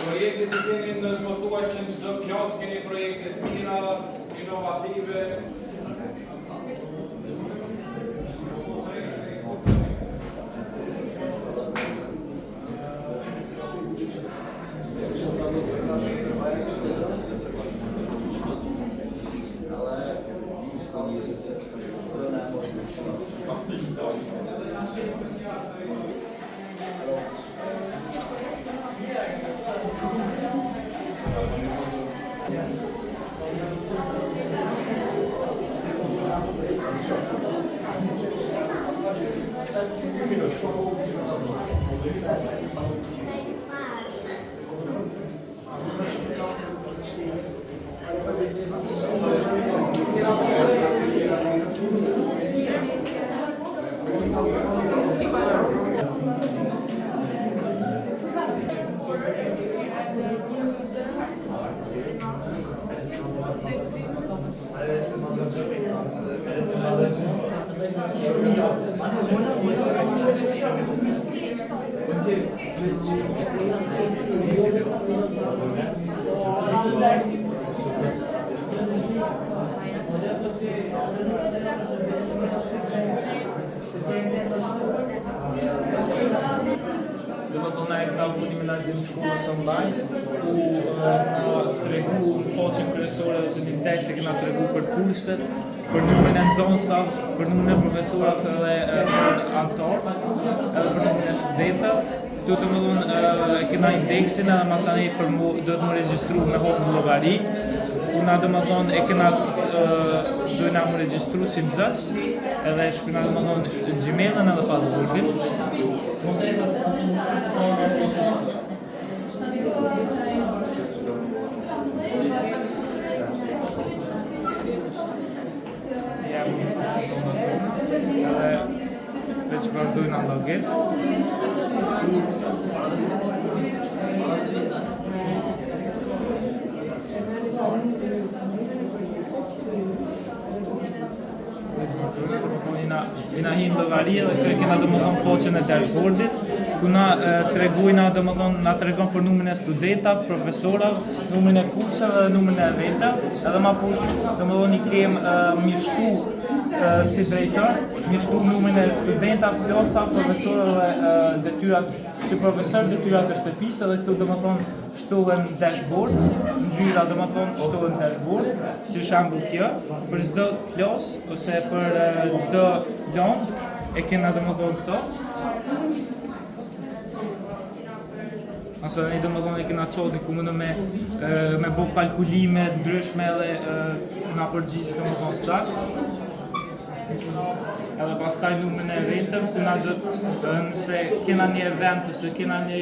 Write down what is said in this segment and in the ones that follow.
Projektet I keni në zbotuar që në çdo klasë keni projekte të mira, inovative. Domethënë ai ka vënë në shkollës online, ku na tregu faqen kryesore ose një tekst që na tregu për kurset, për numrin e nxënësave, për numrin e profesorëve edhe për anëtarë, edhe për numrin e studentëve. Këtu domethënë kena indeksin edhe masani për mu do të më regjistru me hop në llogari. Una domethënë e kena do na më regjistru si nxënës, edhe shkruajna domethënë Gmailin edhe passwordin. Veç vazhdojnë në login. Vina hinë llogari dhe këtu kena domethënë faqen e dashboardit, ku na tregojna domethënë na tregon për numrin e studentave, profesorave, numrin e kurseve dhe numrin e eventeve, edhe më poshtë domethënë I kem mirështu si drejtor, mirështu numrin e studentave, klasa, profesorëve detyrat si profesor detyrat e shtëpisë dhe këtu domethënë shtohen dashboard, ngjyra domethënë shtohen dashboard, si shembull kjo, për çdo klasë ose për çdo landë e kena domethënë këto. Asa ne domethënë e kena çodi ku mundë me bë kalkulime ndryshme edhe na përgjigj domethënë saktë. Edhe pastaj numrin e eventeve, ku na do nëse kena një event ose kena një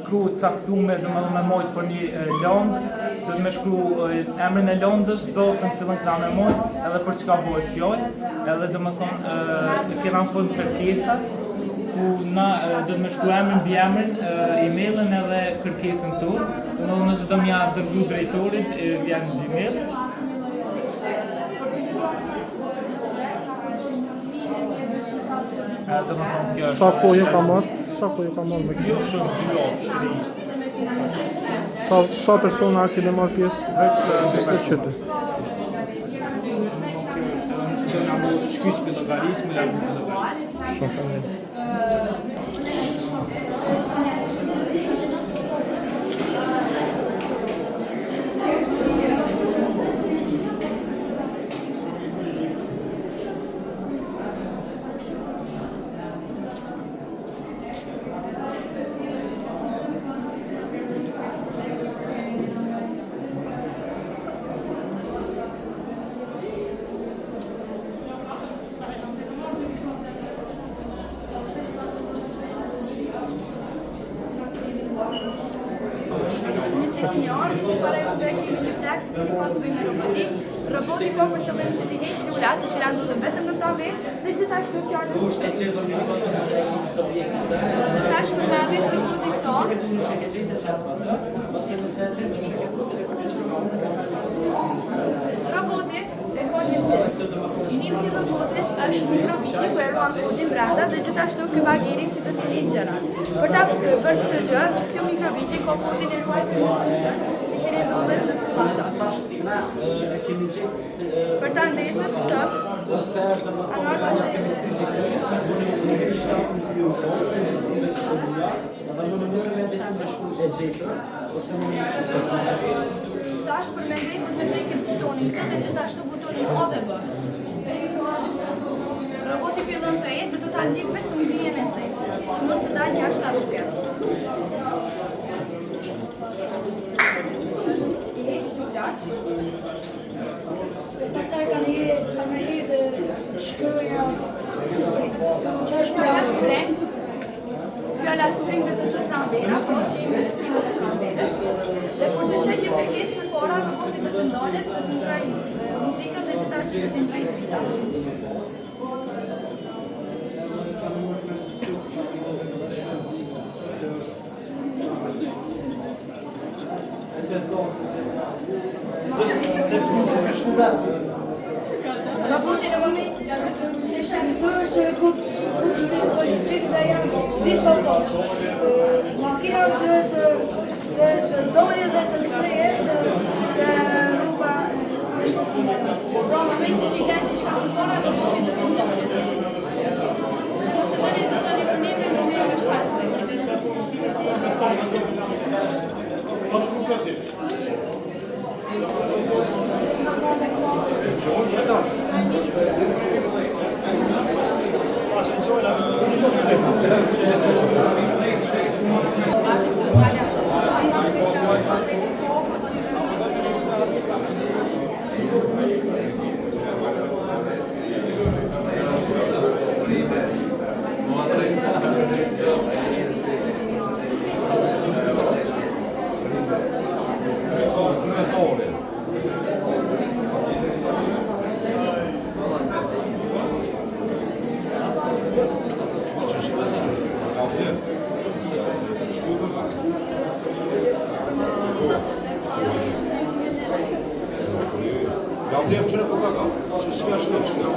kohë caktuar domethënë me mojt për një landë, do të më shkruaj emrin e landës, datën cilën kam me mojt, edhe për çka bëhet fjalë, edhe domethënë kena fund kërkesa, ku na do të më shkruaj emrin, mbi emrin, emailin edhe kërkesën tonë. Nëse do m'ja dërgu drejtorit, vjen në Gmail. Sa kohë ka marrë? Sa kohë ka marrë me këtë? Jo shumë 2 javë, 3. Sa persona keni marrë pjesë? Veç Të qytet. Nëse do nga mu shkys për logarisë, me largu për logarisë. Shumë mirë. Roboti ka për qëllim që t'i heqë lullat, të cilat ndodhen vetëm në pranverë dhe gjithashtu fjalën spring. Tash për me arrit roboti këto. Roboti e ka një tips. Nimsi i robotit është mikrobiti ku e ruan kodin brenda dhe gjithashtu ky bageri që do t'i lidh gjërat. Për këtë gjë, ky mikrobiti ka kodin e ruajtur të robotit, i cili ndodhet në laptop. Për ta ndesur këtë, tash për me ndesur me prekën butonin këtë dhe gjithashtu butonin O dhe B. Roboti fillon të ecë dhe do ta ndjek vetëm vijën e sesë, që mos të dalë jashtë rrugës. I heq lullat. Pastaj kanë hedhë shkroja spring. Që është Fjala spring. Fjala spring do të thotë pranvera, por që jemi në stilin e pranverës. Dhe për të shehë një pjesë përpara, roboti do të ndalet, do të ndrojë muzikën dhe gjithashtu do të ndrojë dritat. Roboti në momentin Këto është kupës të solicitë dhe janë disa kopë. Makina duhet të ndonjë dhe të kthehet të rruga është Pra, në momentin që i kenë diçka përpara, roboti do të ndonjë. Nëse do një përtoni për njëve, problemi është pasme. Gavdjem që në përka ka, që shka shka shka.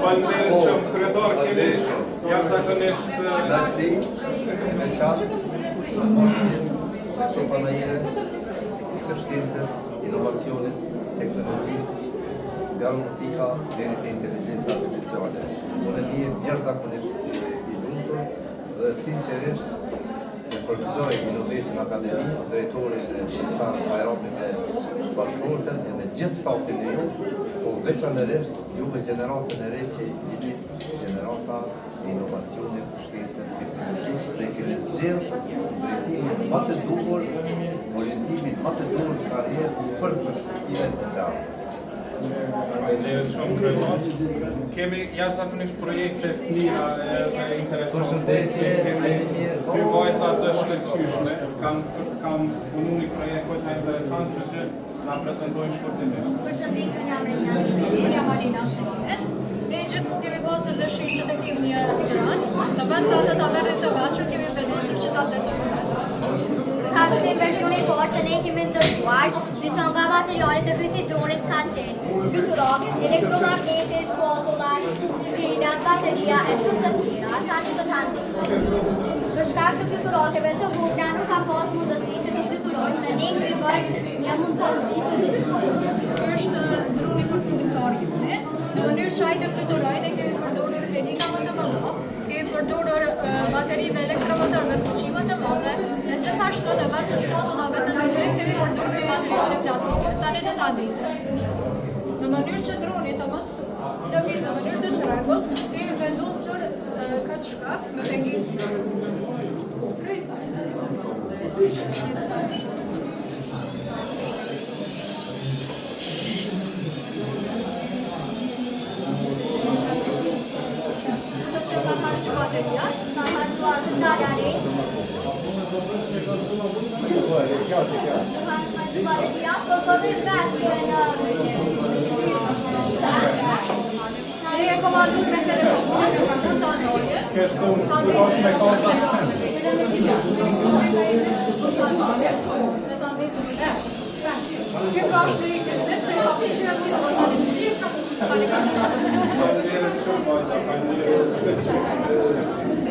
Faleminderit shumë kryetar kemi jashtëzakonisht Darsi, veçantë, shumë panajere të shkencës inovacionit, teknologjisë, nga robotika deri te inteligjenca artificiale. Unë një jashtëzakonisht I lumtur dhe sinqerisht e përgëzoj Innovation Academy, drejtorin e Shqiptar Bajramin e Bashkëshorten e me gjithë stafin e ju, po veçanërisht juve gjeneratën e re që jeni gjenerata e inovacionit, shkencës, teknologjisë dhe keni zgjedhë drejtimin më të duhur, orientimin më të duhur në karrierë për perspektivet e së ardhmes. Shumë kryetar. Kemi jashtëzakonisht projekte të mira dhe interesante. Kemi dy vajza të shkëlqyeshme. Kam punu një projekt që interesant që na prezantojnë shkurtimisht. Përshëndetje, unë jam Rina Siminet. Unë jam Alina Siminet. Ne gjithmonë kemi pasur dëshirë që të kemi një grad. Në vend se ato ta merrin të gatshëm, kemi vendosur që ta ndërtojmë vetë. Ka qenë versioni I parë që ne kemi ndërtuar, disa nga materialet e këtij dronit kanë qenë fluturak, elektromagnete, shpatullat, telat, bateria e shumë të tjera. Tani do ta ndesim. Për shkak të fluturakeve të vogla nuk ka pas mundësi që të fluturojnë dhe ne kemi bërë një mundësi të është droni përfundimtar jone. Në mënyrë shaj të fluturojnë, ne kemi përdorur helika më të mëdha, kemi përdorur baterive elektromotor me fuqi më të mëdha, dhe gjithashtu në vend të shpatullave të dronit kemi përdorur materiale plastike. Tani do ta ndisim. Në mënyrë që droni të mos lëvizë në mënyrë të shregullt, kemi vendosur këtë shkap me pengesë. E komandu me telefon, Kështu është me kosa.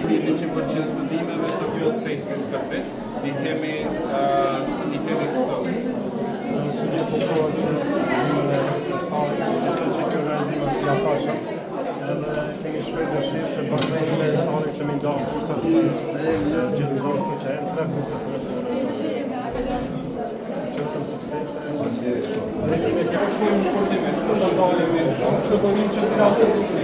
Në 100% studimeve të bëhet face në shkëpit, i kemi këto. Si një kulturë në salë që kjo organizimet të jakashëm, edhe kemi shpejt dëshirë që bashkëmenjë me salë që mi ndohë kursat për gjithë ndohës që e në tre kursat për qëftëm suksese. Dhe kemi shkojmë shkurtimisht, që të dalim e shumë, që të vinë që të klasët që të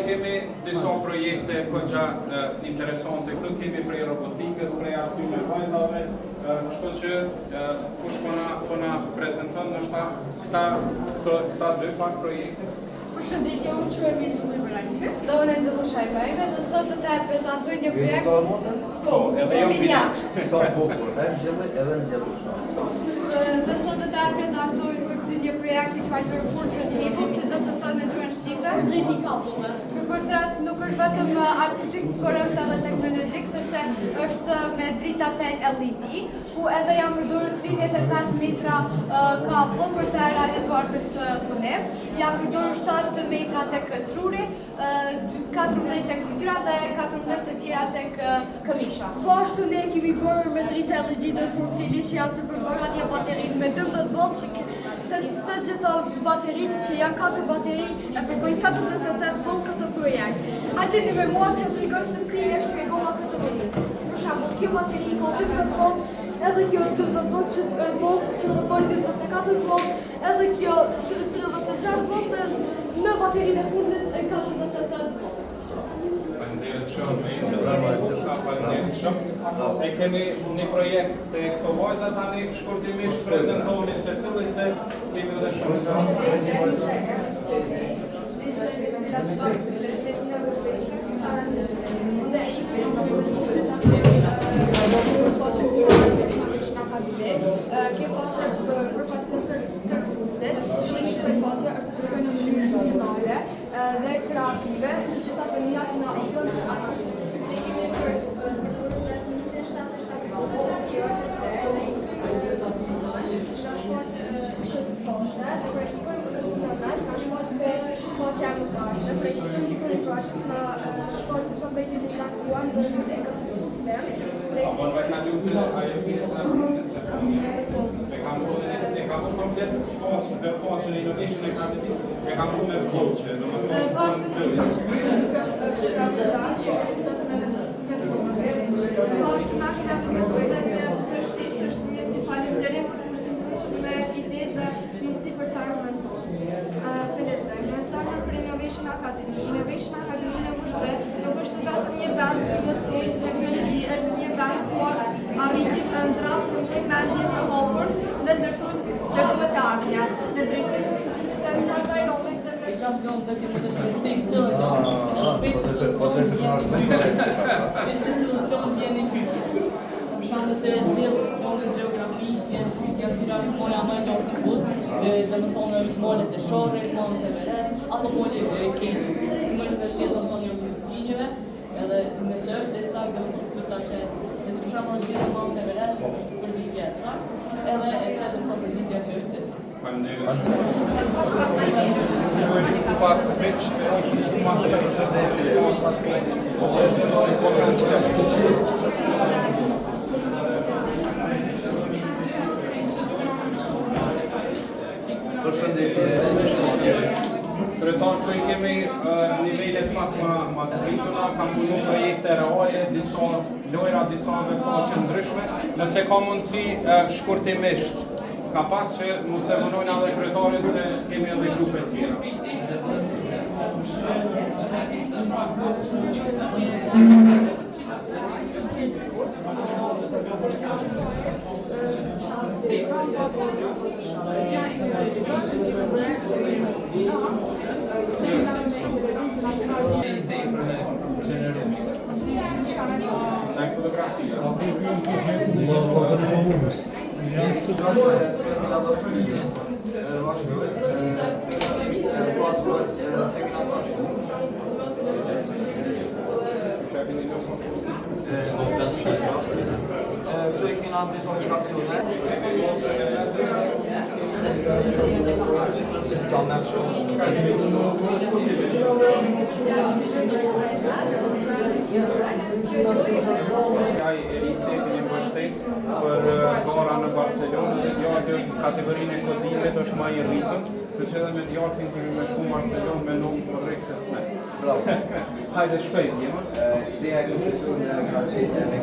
kemi disa projekte këgja interesante këtu, kemi prej robotikës, prej atyre vajzave, kështu që kush po na prezenton nështë këta dy pak projekte. Përshëndetje, unë quhem Mirgjulli Brajke dhe unë Angelo Shajbajve dhe sot të prezantoj një projekt Edhe jo minat. Sa bukur, edhe Angelo Shajbajve. Dhe sot të prezantoj për ty një projekt I quajtur portrait që do të thënë në gjuhën shqipe drejt I kapshme. Ky portret nuk është vetëm artistik, por është edhe teknologjik, sepse është me drita tek LED, ku edhe janë përdorur 35 metra kablo për të realizuar këtë punim. Janë përdorur 7 metra tek truri, 14 tek fytyra dhe 14 të tjera tek këmisha. Po ashtu ne kemi bërë me drita LED në formë të që janë të përbërë një bateri me 12 volt që të gjitha baterinë që janë 4 bateri e përbëjnë 48 volt këtë projekt. Hajde me mua të tregoj se si e shpjegova këtë projekt. Për shembull, kjo bateri ka 12 volt, edhe kjo 12 volt që do të bëjë 24 volt, edhe kjo 36 volt dhe në baterinë e fundit e 48 volt. Faleminderit shumë, faleminderit shumë. E kemi një projekt të këto vajza tani shkurtimisht prezentoni secili se kemi edhe shumë. Kjo faqe përfaqëson tërë kurset, shëllimi kësaj faqe është të tregojë në mënyrë funksionale dhe kreative të gjitha të mira që na ofron artistë. Ne kemi përdorur 177 faqe qenë në bashkë, për e këtë në të bashkë, në shkosh në sonë bejtë që të lakuar, në zërë të e këtë të sistem. Man kan ju till det kan så komplett fasen innovation academy. Det kan komma med coach. Innovation Academy në Vushtre nuk është vetëm një vend ku mësojnë teknologji, është një vend ku arritim ëndra për një mendje të hapur dhe ndërtuar të ardhmja në drejtim të çfarëdojnë dhe me Gjasjon të këtë të shqetësim cëllë në pesë jeni fyzikë. Për shumë se gjithë në geografi, janë cila shkoja më e njohur në fut, dhe më thonë është molet e Shorrit, molet e Everest, apo molet e Ketu. Më është në gjithë në një përgjigjeve, edhe nëse është e saktë të ta qenë. Nëse për shumë është gjithë molet e Everest, është përgjigje e saktë, edhe e qetë në përgjigje që është e saktë. Kryetar, këtu I kemi nivelet më të rrituna, kam punu projekte reale, disa lojra, disa faqe ndryshme. Nëse ka mundësi shkurtimisht, ka pak që mos të vënojnë edhe kryetarin se kemi edhe grupe tjera. Në fotografia. Tu e kena disobligazione. Ai Elisek një mbështetës për gara në Barcelonë dhe djati është në kategorinë e kodimit është më I rritëm, që që edhe me djatin kemi me shku Barcelonë me nuk për rikës me. Hajde shpejt, jema? Ideja e profesionë ka qenë me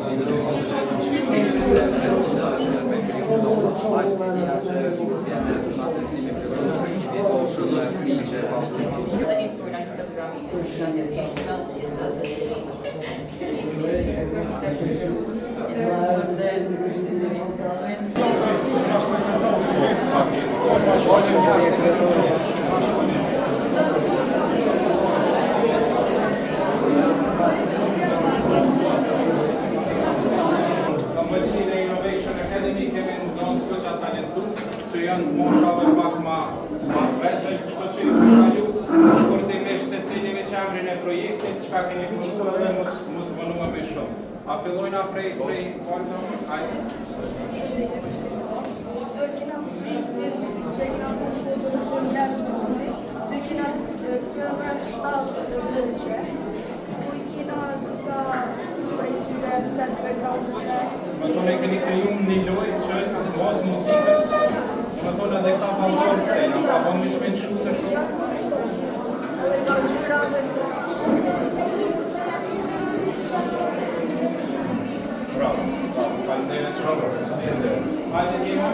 Innovation Academy kemi në zonë s'këqa talentu, që janë moshave pak ma veçë, kështu që I shalu shkurtimisht se cili veç emrin e projektit, çka keni punu edhe mos vënua me shumë. A fillojna prej forca? Hajde. Më thonë e keni kriju një lojë që mos muzikës, më thonë edhe këta valorë se, në ka bon mishme në shutë Bravo, falenderit shumë. Hajde Dima.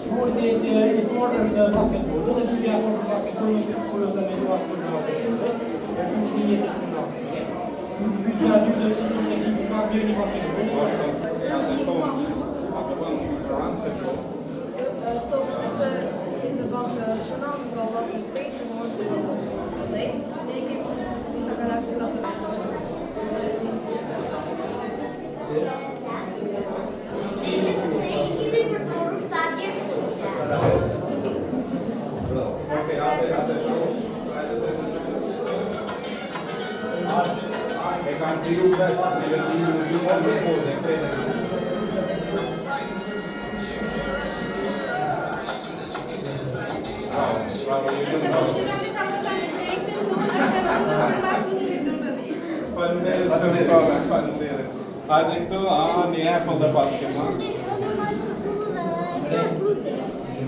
Sportit I fortë është basketbolli dhe pyetja e fortë basketbollit kuriozisht me basketboll basketbollit. Është një jetë gimnastike. Pyetja e dytë është se ekipi ka vlerë një basketboll. So this is about the tsunami of loss in space and also play. This is E ka kanë kriju vetë me vendimin e gjithmonë me kode e krejtë. Bravo, faleminderit shumë Sara, faleminderit. Hajde këtu, një Apple dhe basket.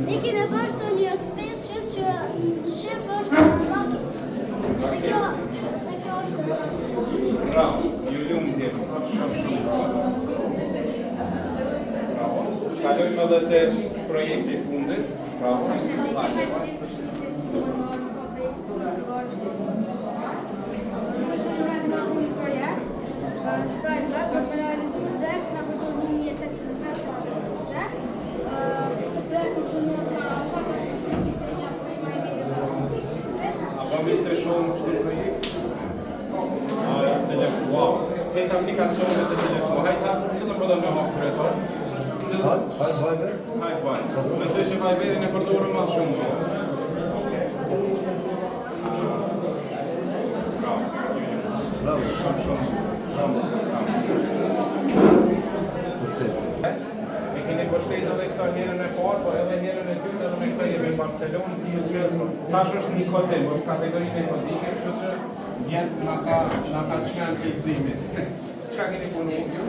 Ne kemi bërë një space ship që ship është rocket. Bravo, ju lumë tjetë. Bravo. Kalojmë edhe të projekti fundit. Bravo. Strajkla për të realizuar drejt nga përdojnë 1805 projekt. Këtë projekt të në Sarafa, ka që të një pojma i mejë Apo miste shumë kështu projekt? Wow. Hejtë aplikacionet të telefon. Hajtë, cëllë përdojnë me hapë kretor? Viber? Hajtë Viber. Nëse që Viberin e përdojnë mas shumë. Bravo. Sukses. E keni bështetë edhe këta herën e parë, po edhe herën e dytë edhe me këta jemi në Barcelonë, tash është një kodim, është kategorinë e kodike, kështu që vjen nga ka qenë të gëzimit. Çka keni punu ju?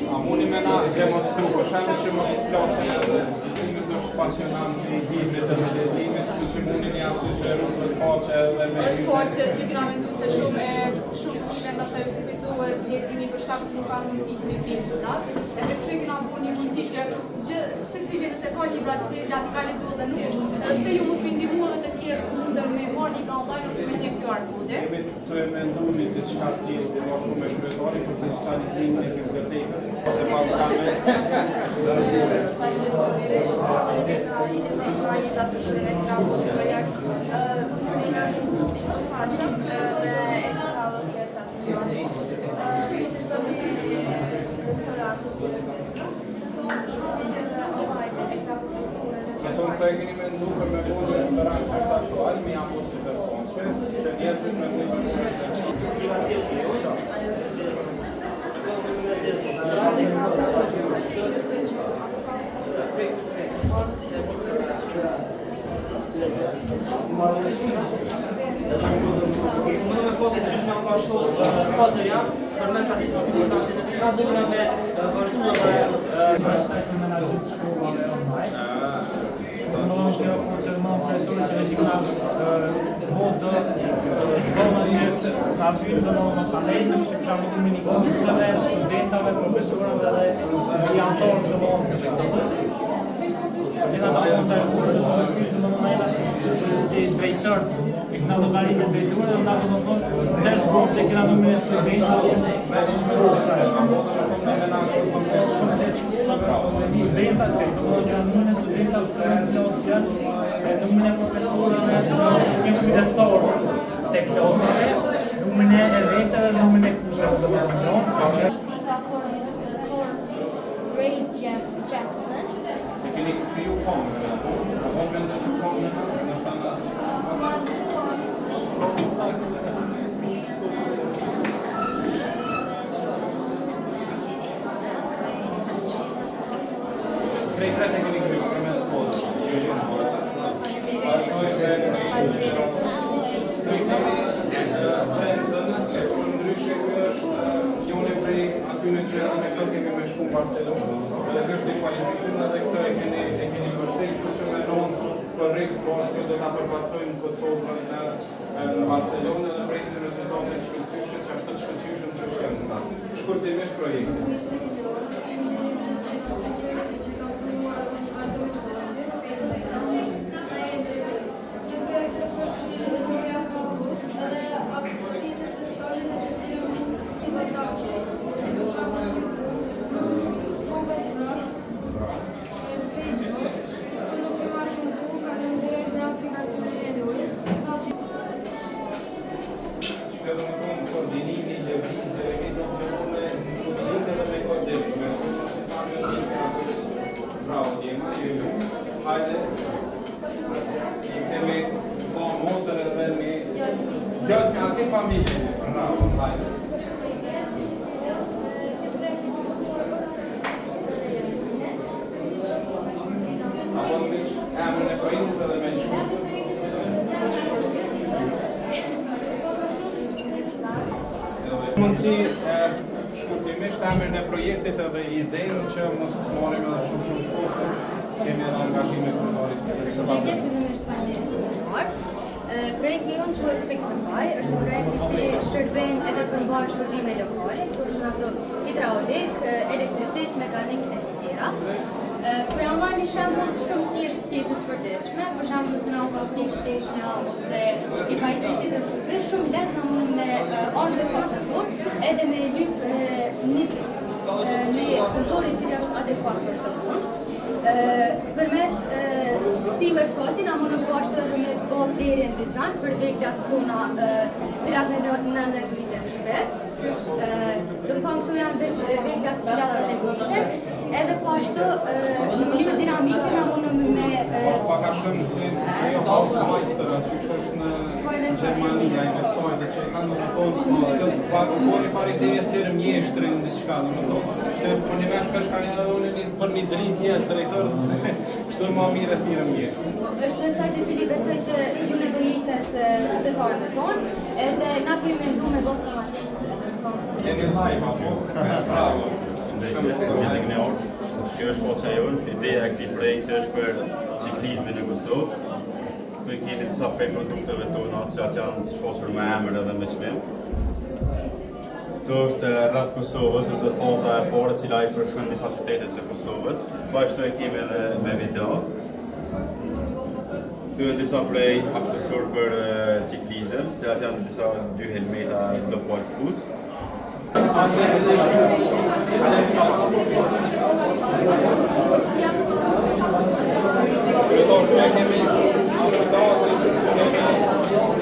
A mundi me na demonstru, për shemë që mos flasin edhe lezimit është pasionant i hibrit dhe me lezimit, që mundi një asugjeru për faqe edhe me... është faqe që kina mendu se shumë fëmijëve ndashta ju kufizohet lezimi për shkak se nuk kanë mundësi me lecturat, edhe kështu kina bu një mundësi që secili nëse ka libra të cilat ka lexuar dhe nuk, pse ju mos më ndihmu edhe të tjerë mundën me marrë libra online ose me një QR kode. Kemi të e mendu një diçka tjetër të bashku me kryetarin për digitalizimin e bibliotekës, ose pas kamë. Që tonë të e keni mendu për me bu një restoran që është aktual, mi jam po si përfonqe, që njerëzit me një Mundë me posë që shme ka shtos fatërja për mes ati së këtë të se ka dojnë me vazhdu dhe sajtë me në gjithë shkollave online. Në kjo funksionon profesorë që që këna vodë dhona që nga pyrë dhe në salejnë, që kësha vëtë me një komisëve, studentave, profesorave dhe jantorë dhe në Gjena të mund të shkurë dhe në kyrë dhe në mëna si drejtër e këna logaritë e drejtërë dhe nga të në tonë dashboard e këna nëmën e studenta studenta të këna nëmën e studenta të klasja e nëmën e profesorëve kemi kujdestorë të klasave nëmën e rejtëve nëmën e kurseve dhe më Ray Jackson. E keni kriju komë, apo me ndë që komë në shtanë në Krejt e keni kriju për mes kodë, atyne që anekdot kemi me shku në Barcelonë, dhe kështë i kualifikun edhe këtë e keni bështetës që me nonë për rikës bashkës do të përfaqësojmë Kosovën në Barcelonë dhe presim rezultate të shkëllqyshën që ashtë të shkëllqyshën që shkemë në shkurtimisht projekte. Koordinimi, lëvizje, Mundësi shkurtimisht emrin e projektit edhe idenë që mos marrim edhe shumë fose, kemi edhe angazhime kryetarit tjetër. Fillimisht faleminderit që më marr. Projekti jonë quhet Fixify, është një projekt i cili shërben edhe përmban shërbime lokale, që është në ato hidraulik, elektricist, mekanik e të tjera. Po jam marrë një shembull shumë thjesht të jetës përditshme, për shembull nëse na u ka fish qeshja ose i pajisjet të shtëpisë, shumë lehtë na mund me ardhë dhe faqen tonë, edhe me lyp një kontor i cili është adekuat për këtë punë. Përmes këtij websajti na mund të ashtu edhe me bë blerje në dyqan për veglat tona cilat në nevojiten shpe. Do të thonë këtu janë veç veglat cilat në nevojiten, edhe po ashtu në mënyrë dinamike na mund me Paka shumë si ajo Hausmeister, aty që është në Gjermani, ai websajti që kanë domethënë pak bori fare ide të mjeshtrin diçka domethënë. Se po një më shpesh kanë edhe unë për një dritë jashtë drejtor, kështu më mirë të mirë mjesht. Është websajt i cili besoj që ju nevojitet qytetarëve tonë, edhe na kemi menduar me bosa më të Jeni live apo? Bravo. Kjo është foqa jonë, ideja e këtij projekti është për ciklizmin në Kosovë. Këtu i keni disa prej produkteve tona që janë shfaqur me emër edhe me çmim. Këtu është rreth Kosovës, ose foca e parë e cila i përshkruan disa qytete të Kosovës. Bashkë e kemi edhe me video. Këtu janë disa prej aksesorë për ciklizëm, që janë disa dy helmeta double foot.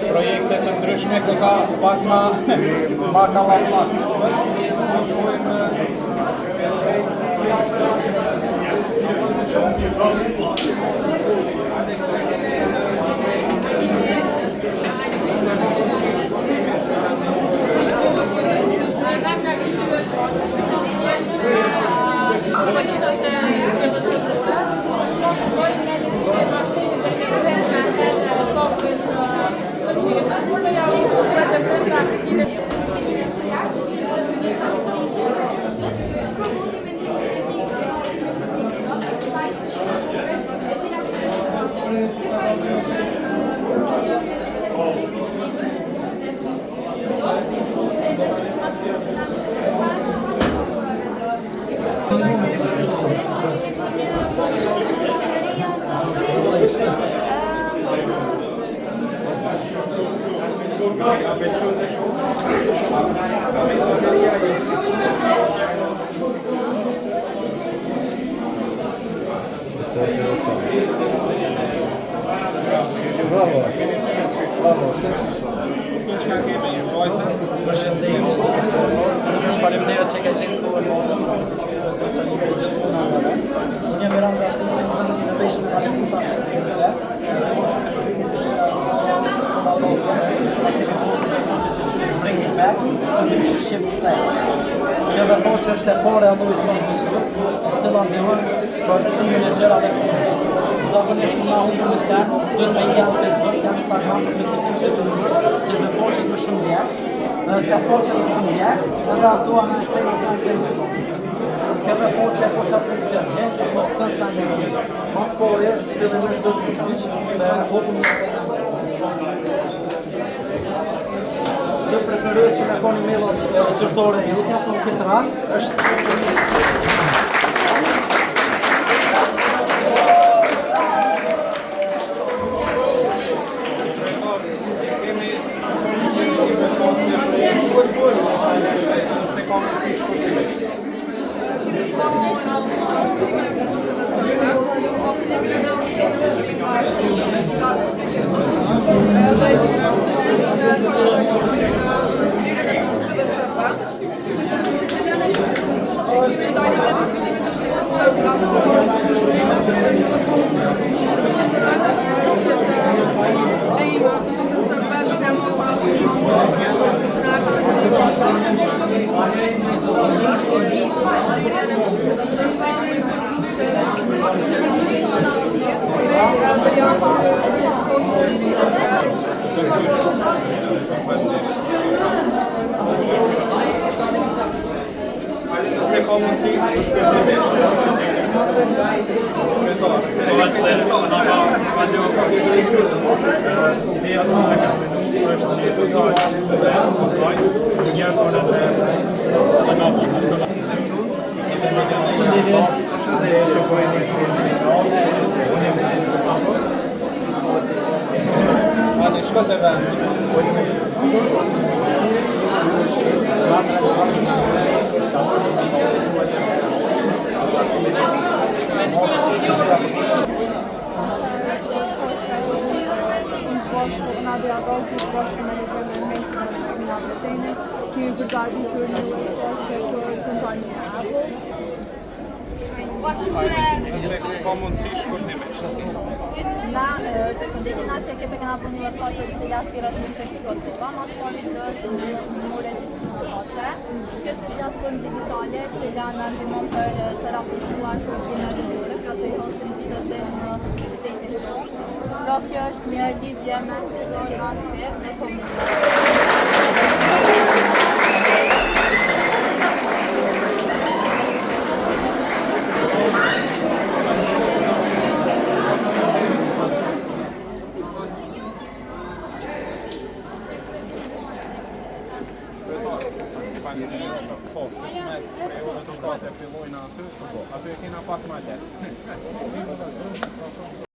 Projekte të ndryshme që ka pak ma kallamak. Faleminderit që ke qenë këtu në socializim gjithmonë edhe. Unë jam Miranda Stiqi, në zonën e Veshit në Bring it back, solution ship back. Kjo dhe thonë që është e pare e llojit zonë Kosovë, e cila ndihmon për timin e gjërave të tjera. Zakonisht nga unë me sen, duhet me janë Facebook, janë Instagram, për me ciksusit të numër, të me foqet më shumë djekës, ka foqet më shumë djekës, edhe ato anë e klejnë asë në klejnë Kosovë. Kjo dhe foqet po qatë funksionë, e po stënë sa një mëllë. Mas pore, të dhe nështë do të këpëq, dhe hopëm në të preferuar që me koni mail zyrtore e lutja, po në këtë rast është Kemi dalje me ka mundësi Kemi përgatitur një që të kompani Apple. Nëse ka mundësi shkurtimisht. Na, të shëndetin asja këtë këna punuar faqe të cilat tira të infekciosova, mas pari të më regjistru të faqe. Kjo studiat për në digitale, cila në ndimon për të raportuar për generalore, pra të i hosim gjithë të në sejtë. Pra kjo është një lidhje me sektor aktiv me Rezultate fillojnë aty e kena pak ma letë.